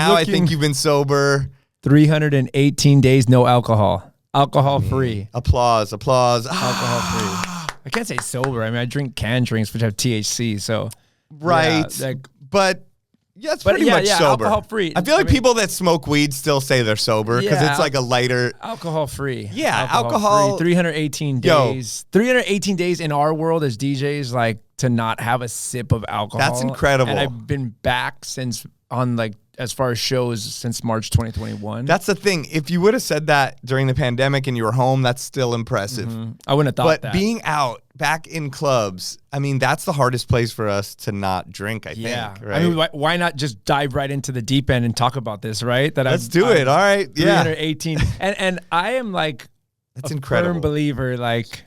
now I think you've been sober 318 days, no alcohol. Alcohol free. Applause. Alcohol free. I can't say sober. I mean, I drink canned drinks which have THC. So right, yeah, like, but yeah, it's pretty much sober. Alcohol free. I feel like people that smoke weed still say they're sober because it's like a lighter. Alcohol free. Yeah, alcohol. 318 days. 318 days in our world as DJs, like to not have a sip of alcohol. That's incredible. And I've been back since on like as far as shows since March 2021. That's the thing. If you would have said that during the pandemic and you were home, that's still impressive. I wouldn't have thought that. But being out, back in clubs, I mean, that's the hardest place for us to not drink, I think. Right? I mean, why not just dive right into the deep end and talk about this, right? Let's do it. All right. 318. And I am like that's a incredible. firm believer, like,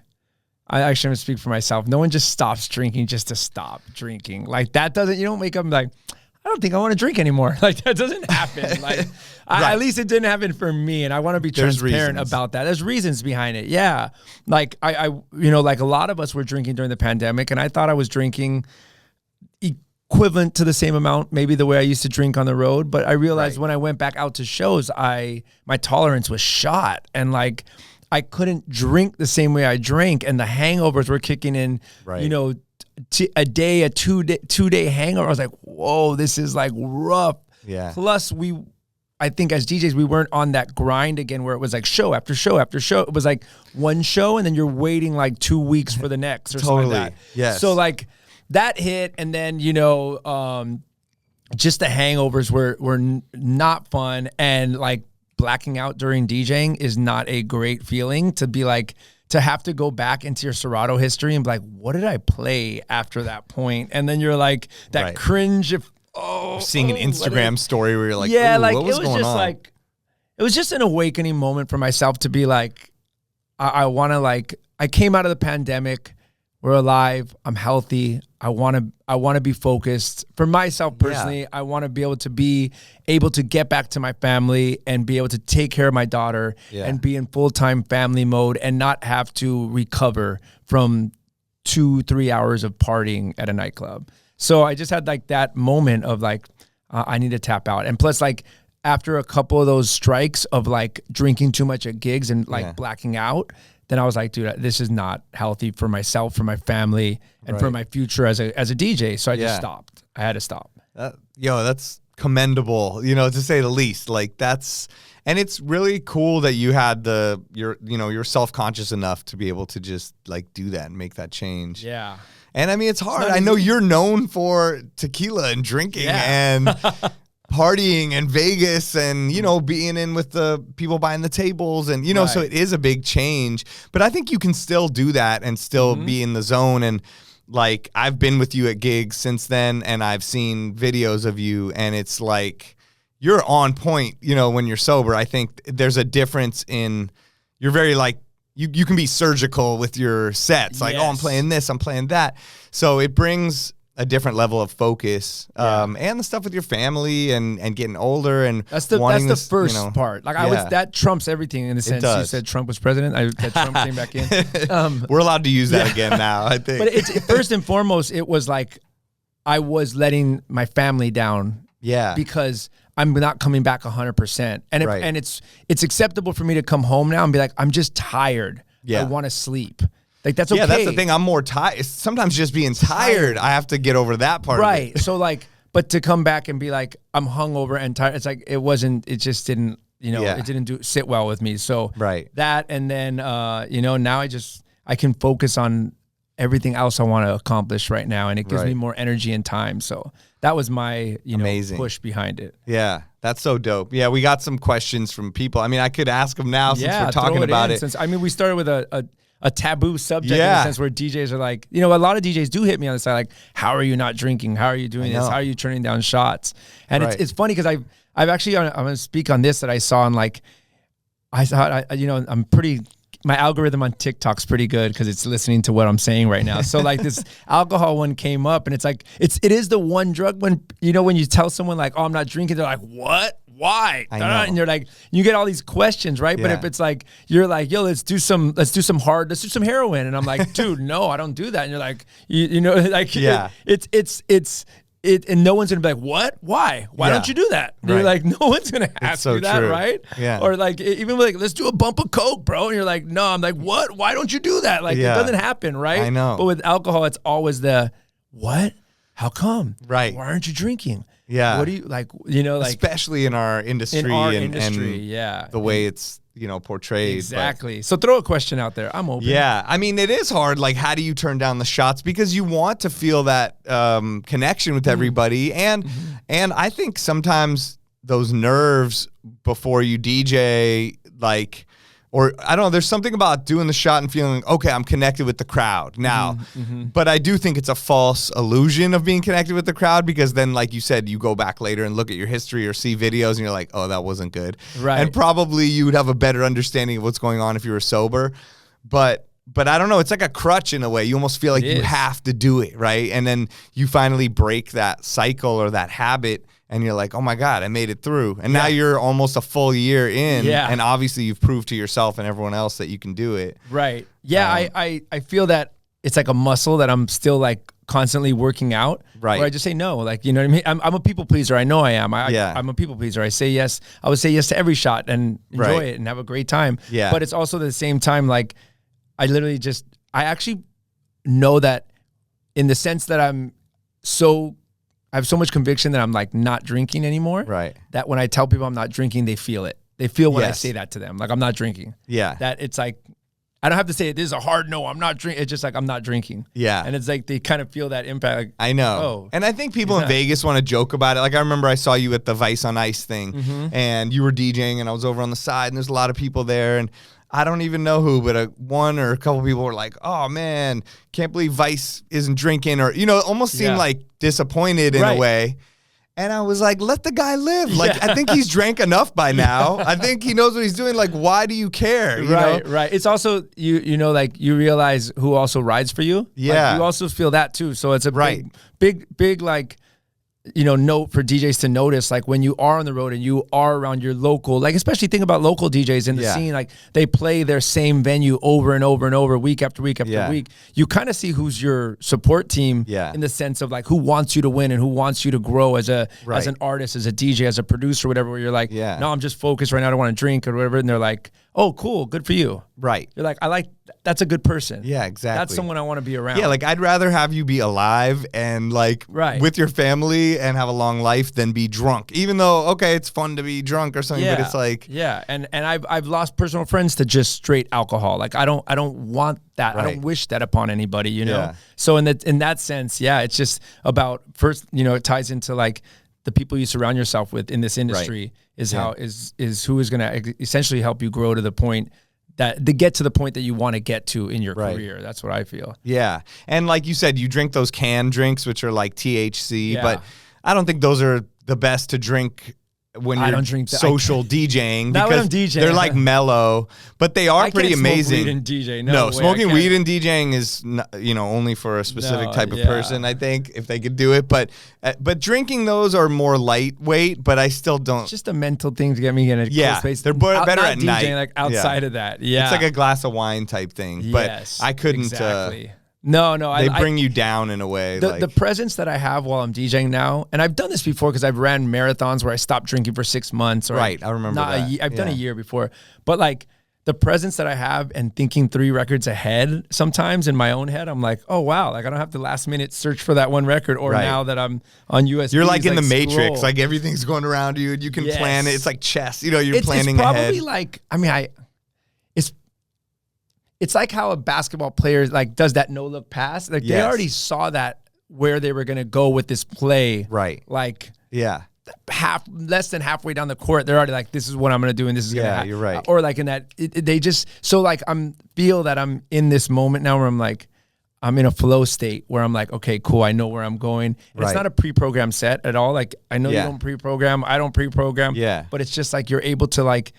I actually speak for myself. No one just stops drinking just to stop drinking. Like that doesn't, you don't wake up and be like, I don't think I want to drink anymore. Like that doesn't happen. Like at least it didn't happen for me. And I want to be transparent about that. There's reasons behind it. Yeah. Like I you know, like a lot of us were drinking during the pandemic and I thought I was drinking equivalent to the same amount, maybe the way I used to drink on the road. But I realized when I went back out to shows, my tolerance was shot. And like, I couldn't drink the same way I drank, and the hangovers were kicking in. You know, a two-day hangover. I was like, whoa, this is like rough. Yeah. Plus, I think as DJs, we weren't on that grind again where it was like show after show after show. It was like one show, and then you're waiting like 2 weeks for the next or something like that. Yes. So like that hit, and then you know, just the hangovers were not fun, and like. Blacking out during DJing is not a great feeling to be like, to have to go back into your Serato history and be like, what did I play after that point? And then you're like, that cringe of, seeing an Instagram story where you're like, like what was it was going just on? like, it was just an awakening moment for myself to be like, I want to like, I came out of the pandemic. We're alive. I'm healthy. I want to be focused. For myself personally, I want to be able to get back to my family and be able to take care of my daughter and be in full-time family mode and not have to recover from 2-3 hours of partying at a nightclub. So I just had like that moment of like, I need to tap out. And plus like after a couple of those strikes of like drinking too much at gigs and like blacking out, then I was like, dude, this is not healthy for myself, for my family, and for my future as a DJ. So I just stopped. I had to stop. That's commendable, you know, to say the least. Like and it's really cool that you had you're self-conscious enough to be able to just like do that and make that change. Yeah. And I mean, it's hard. I know you're known for tequila and drinking and partying in Vegas and, you know, being in with the people buying the tables and, you know, so it is a big change. But I think you can still do that and still be in the zone. And like, I've been with you at gigs since then and I've seen videos of you and it's like, you're on point, you know, when you're sober. I think there's a difference in, you're very like, you can be surgical with your sets. Like, oh, I'm playing this, I'm playing that. So it brings a different level of focus, and the stuff with your family and getting older and that's the first part. Like that trumps everything in the sense you said Trump was president. That Trump came back in. We're allowed to use that again now, I think. But it's first and foremost, it was like I was letting my family down. Yeah, because I'm not coming back 100%, and it's acceptable for me to come home now and be like, I'm just tired. I want to sleep. Like, that's okay. Yeah, that's the thing. I'm more tired. Sometimes just being tired, I have to get over that part of it. Right. So, like, but to come back and be like, I'm hungover and tired, it's like, it just didn't, you know, it didn't sit well with me. So, that, and then, you know, now I can focus on everything else I want to accomplish right now, and it gives me more energy and time. So, that was my, you know, push behind it. Yeah, that's so dope. Yeah, we got some questions from people. I mean, I could ask them now since we're talking about it. Since, I mean, we started with a taboo subject in the sense where DJs are like, you know, a lot of DJs do hit me on the side like, how are you not drinking? How are you doing this? How are you turning down shots? And it's funny because I've actually, I'm going to speak on this that I saw on like, I thought, you know, my algorithm on TikTok's pretty good because it's listening to what I'm saying right now. So like this alcohol one came up and it's like, it is the one drug when, you know, when you tell someone like, oh, I'm not drinking, they're like, what? Why? And you're like, you get all these questions, right? But if it's like, you're like, yo, let's do some heroin. And I'm like, dude, no, I don't do that. And you're like, you know, like, it's and no one's gonna be like, what? Why don't you do that? And you're like, no one's gonna ask you that, right? Yeah. Or like, even like, let's do a bump of Coke, bro. And you're like, no. I'm like, what? Why don't you do that? Like, it doesn't happen, right? I know. But with alcohol, it's always the what? How come? Right. Why aren't you drinking? Yeah. What do you like? You know, like especially in our industry, and the way it's portrayed. Exactly. So throw a question out there. I'm open. Yeah. I mean, it is hard. Like, how do you turn down the shots? Because you want to feel that connection with everybody. And I think sometimes those nerves before you DJ, like, or I don't know, there's something about doing the shot and feeling, okay, I'm connected with the crowd now. But I do think it's a false illusion of being connected with the crowd, because then, like you said, you go back later and look at your history or see videos and you're like, oh, that wasn't good. Right. And probably you would have a better understanding of what's going on if you were sober. But I don't know, it's like a crutch in a way. You almost feel like you have to do it, right? And then you finally break that cycle or that habit, and you're like, oh my God, I made it through. And now you're almost a full year in. Yeah. And obviously you've proved to yourself and everyone else that you can do it. Right. Yeah, I feel that it's like a muscle that I'm still like constantly working out. Right. Where I just say no. Like, you know what I mean? I'm a people pleaser. I know I am. I'm a people pleaser. I say yes. I would say yes to every shot and enjoy it and have a great time. Yeah. But it's also at the same time, like, I actually know that in the sense that I have so much conviction that I'm like not drinking anymore. Right. That when I tell people I'm not drinking, they feel it. They feel when I say that to them. Like, I'm not drinking. Yeah. That it's like, I don't have to say this is a hard no, I'm not drinking. It's just like, I'm not drinking. Yeah. And it's like, they kind of feel that impact. Like, I know. Oh, and I think people in Vegas want to joke about it. Like, I remember I saw you at the Vice on Ice thing and you were DJing and I was over on the side and there's a lot of people there, and I don't even know who, but one or a couple people were like, oh man, can't believe Vice isn't drinking, or, it almost seemed like disappointed in a way. And I was like, let the guy live. Like, I think he's drank enough by now. I think he knows what he's doing. Like, why do you care? You know? Right. It's also, like, you realize who also rides for you. Yeah. Like, you also feel that too. So it's a big, like, note for DJs to notice, like, when you are on the road and you are around your local, like, especially think about local DJs in the scene, like, they play their same venue over and over and over, week after week after week. You kind of see who's your support team in the sense of, like, who wants you to win and who wants you to grow as an artist, as a DJ, as a producer, whatever, where you're like, no, I'm just focused right now, I don't want to drink or whatever. And they're like, oh, cool, good for you. Right. You're like, that's a good person. Yeah, exactly. That's someone I want to be around. Yeah, like, I'd rather have you be alive and, like, with your family and have a long life than be drunk. Even though, okay, it's fun to be drunk or something, but it's like... Yeah, and I've lost personal friends to just straight alcohol. Like, I don't want that. I don't wish that upon anybody, you know? So in that sense, it's just about, first, it ties into, like, the people you surround yourself with in this industry is how is who is going to essentially help you grow to the point that to get to the point that you want to get to in your career. That's what I feel. Yeah. And like you said, you drink those canned drinks, which are like THC, but I don't think those are the best to drink when you're social DJing, because when I'm DJing, they're like mellow, but they are pretty amazing. Smoke weed and DJ. No, smoking weed and DJing is not, only for a specific type of person, I think, if they could do it. But drinking those are more lightweight, but I still don't. It's just a mental thing to get me in a cool space. They're better at DJing, night. Like outside of that, it's like a glass of wine type thing. But I couldn't. Exactly. No, they bring you down in a way. The presence that I have while I'm DJing now, and I've done this before because I've ran marathons where I stopped drinking for 6 months. Or I remember that. I've done a year before, but like the presence that I have and thinking 3 records ahead sometimes in my own head, I'm like, oh wow, like I don't have to last minute search for that one record, or now that I'm on USB. You're like in the Matrix, like everything's going around you and you can plan it. It's like chess, you're planning it's probably ahead. Like, I mean, it's like how a basketball player like does that no-look pass. Like they already saw that where they were going to go with this play. Right. Like less than halfway down the court, they're already like, this is what I'm going to do and this is going to happen. You're right. Or like in that, they just, so like feel that I'm in this moment now where I'm like, I'm in a flow state where I'm like, okay, cool, I know where I'm going. And it's not a pre-programmed set at all. Like I know you don't pre-program, I don't pre-program. Yeah. But it's just like you're able to like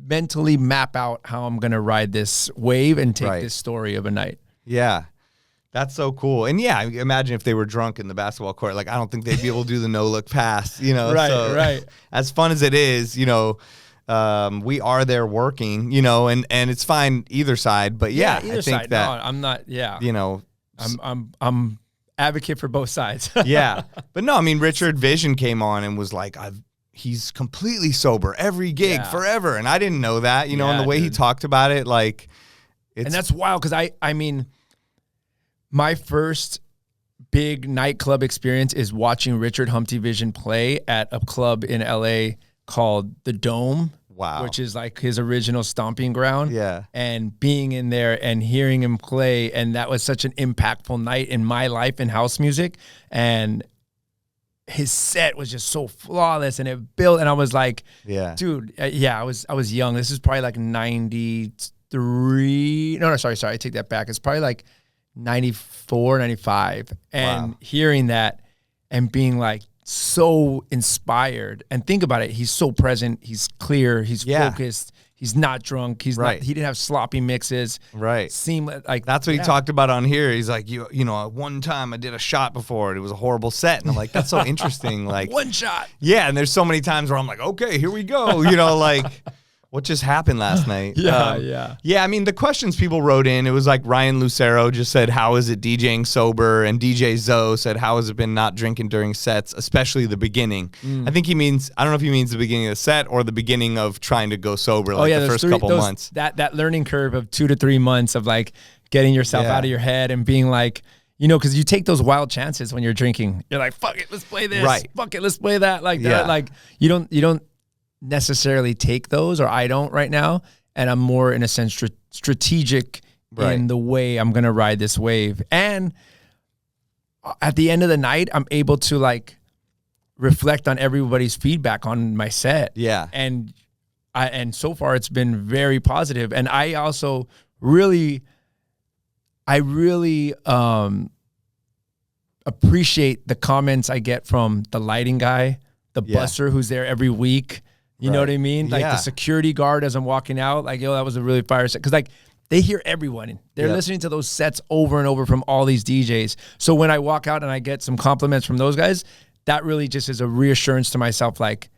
mentally map out how I'm going to ride this wave and take this story of a night. Yeah. That's so cool. And yeah, imagine if they were drunk in the basketball court. Like, I don't think they'd be able to do the no-look pass, Right. As fun as it is, we are there working, and it's fine either side. But either I think side. that, no, I'm not, I'm advocate for both sides. Yeah. But no, I mean, Richard Vision came on and was like, he's completely sober every gig forever. And I didn't know that, you know, and the way he talked about it, like, and that's wild. Cause I mean, my first big nightclub experience is watching Richard Humpty Vision play at a club in LA called The Dome. Wow. Which is like his original stomping ground. Yeah. And being in there and hearing him play. And that was such an impactful night in my life in house music. And his set was just so flawless and it built. And I was like, dude, I was young. This is probably like 93. No, sorry. I take that back. It's probably like 94, 95. And hearing that and being like, so inspired. And think about it, he's so present, he's clear, he's focused, he's not drunk, he didn't have sloppy mixes, seamless, like that's what he talked about on here. He's like, you know, one time I did a shot before and it was a horrible set, and I'm like, that's so interesting. Like, one shot. And there's so many times where I'm like, okay, here we go, you know, like what just happened last night? Yeah. I mean, the questions people wrote in, it was like Ryan Lucero just said, how is it DJing sober? And DJ Zoe said, how has it been not drinking during sets, especially the beginning? I think he means, I don't know if he means the beginning of the set or the beginning of trying to go sober, like the first couple months. That learning curve of 2 to 3 months of like getting yourself out of your head and being like, you know, because you take those wild chances when you're drinking. You're like, fuck it, let's play this. Fuck it, let's play that. Like that. Like you don't necessarily take those, or I don't right now, and I'm more in a sense strategic in the way I'm gonna ride this wave. And at the end of the night, I'm able to like reflect on everybody's feedback on my set. And so far it's been very positive. And I also really appreciate the comments I get from the lighting guy, the busser who's there every week. You know what I mean? Like the security guard as I'm walking out, like, yo, that was a really fire set. Because like they hear everyone. They're listening to those sets over and over from all these DJs. So when I walk out and I get some compliments from those guys, that really just is a reassurance to myself, like,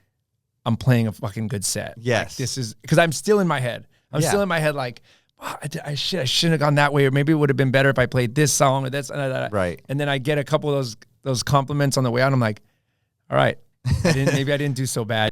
I'm playing a fucking good set. Like, this is, because I'm still in my head. I'm still in my head like, oh, I shouldn't have gone that way, or maybe it would have been better if I played this song or this. And then I get a couple of those compliments on the way out. I'm like, all right, maybe I didn't do so bad.